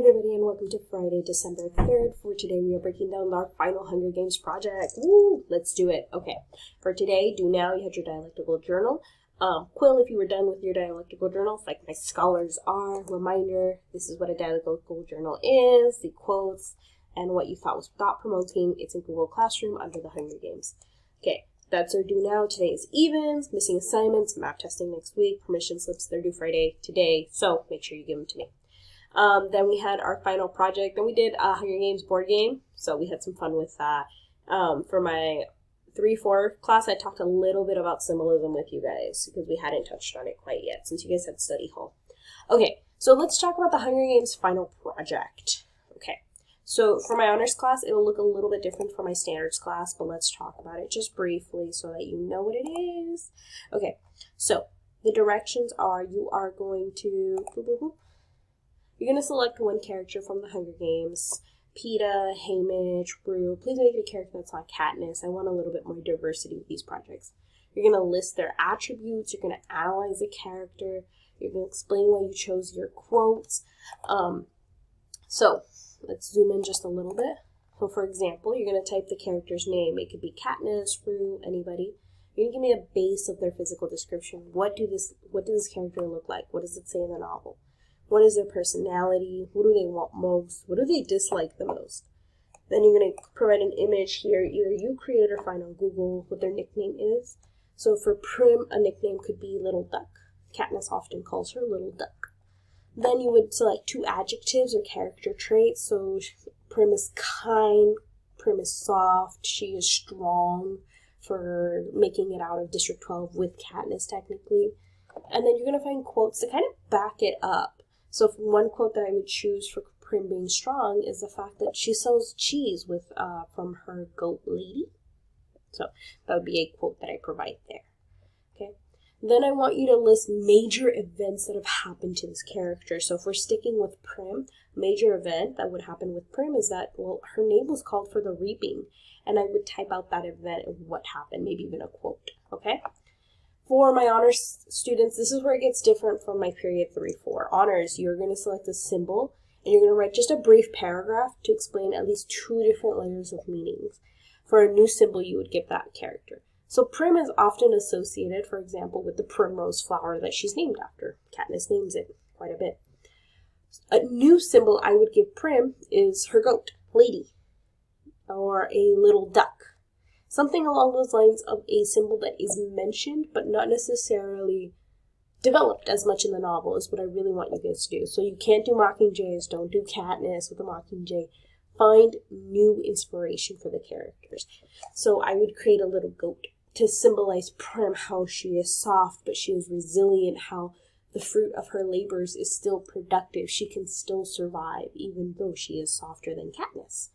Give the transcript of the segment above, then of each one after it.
everybody, and welcome to Friday, December 3rd. For today, we are breaking down our final Hunger Games project. Woo! Let's do it. Okay, for today, do now, you had your dialectical journal. Quill, if you were done with your dialectical journals, like my scholars are, reminder, this is what a dialectical journal is, the quotes, and what you thought was thought-promoting. It's in Google Classroom under the Hunger Games. Okay, that's our do now. Today is evens, missing assignments, map testing next week, permission slips, they're due Friday today, so make sure you give them to me. Then we had our final project, and we did a Hunger Games board game, so we had some fun with that. For my 3-4 class, I talked a little bit about symbolism with you guys, because we hadn't touched on it quite yet, since you guys had study hall. Okay, so let's talk about the Hunger Games final project. Okay, so for my honors class, it will look a little bit different from my standards class, but let's talk about it just briefly so that you know what it is. Okay, so the directions are, you are going to... You're going to select one character from the Hunger Games. Peeta, Haymitch, Rue. Please make it a character that's not Katniss. I want a little bit more diversity with these projects. You're going to list their attributes. You're going to analyze the character. You're going to explain why you chose your quotes. So let's zoom in just a little bit. So for example, you're going to type the character's name. It could be Katniss, Rue, anybody. You're going to give me a base of their physical description. What does this character look like? What does it say in the novel? What is their personality? What do they want most? What do they dislike the most? Then you're going to provide an image here. Either you create or find on Google what their nickname is. So for Prim, a nickname could be Little Duck. Katniss often calls her Little Duck. Then you would select 2 adjectives or character traits. So Prim is kind, Prim is soft, she is strong for making it out of District 12 with Katniss technically. And then you're going to find quotes to kind of back it up. So one quote that I would choose for Prim being strong is the fact that she sells cheese with from her goat lady. So that would be a quote that I provide there. Okay. Then I want you to list major events that have happened to this character. So if we're sticking with Prim, major event that would happen with Prim is that, well, her name was called for the reaping. And I would type out that event and what happened, maybe even a quote. Okay. For my honors students, this is where it gets different from my period 3-4. Honors, you're going to select a symbol, and you're going to write just a brief paragraph to explain at least 2 different layers of meanings. For a new symbol, you would give that character. So Prim is often associated, for example, with the primrose flower that she's named after. Katniss names it quite a bit. A new symbol I would give Prim is her goat, Lady, or a little duck. Something along those lines of a symbol that is mentioned, but not necessarily developed as much in the novel is what I really want you guys to do. So you can't do Mockingjays, don't do Katniss with a Mockingjay. Find new inspiration for the characters. So I would create a little goat to symbolize Prim, how she is soft, but she is resilient, how the fruit of her labors is still productive. She can still survive, even though she is softer than Katniss.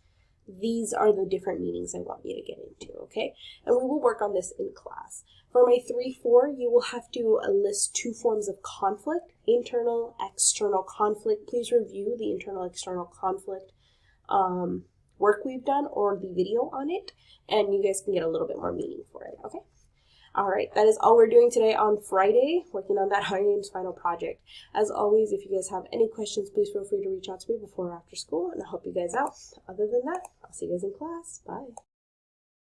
These are the different meanings I want you to get into, okay? And we will work on this in class. For my 3-4, you will have to list 2 forms of conflict, internal, external conflict. Please review the internal, external conflict work we've done or the video on it, and you guys can get a little bit more meaning for it, okay? All right, that is all we're doing today on Friday, working on that Hunger Games final project. As always, if you guys have any questions, please feel free to reach out to me before or after school, and I'll help you guys out. Other than that, I'll see you guys in class. Bye.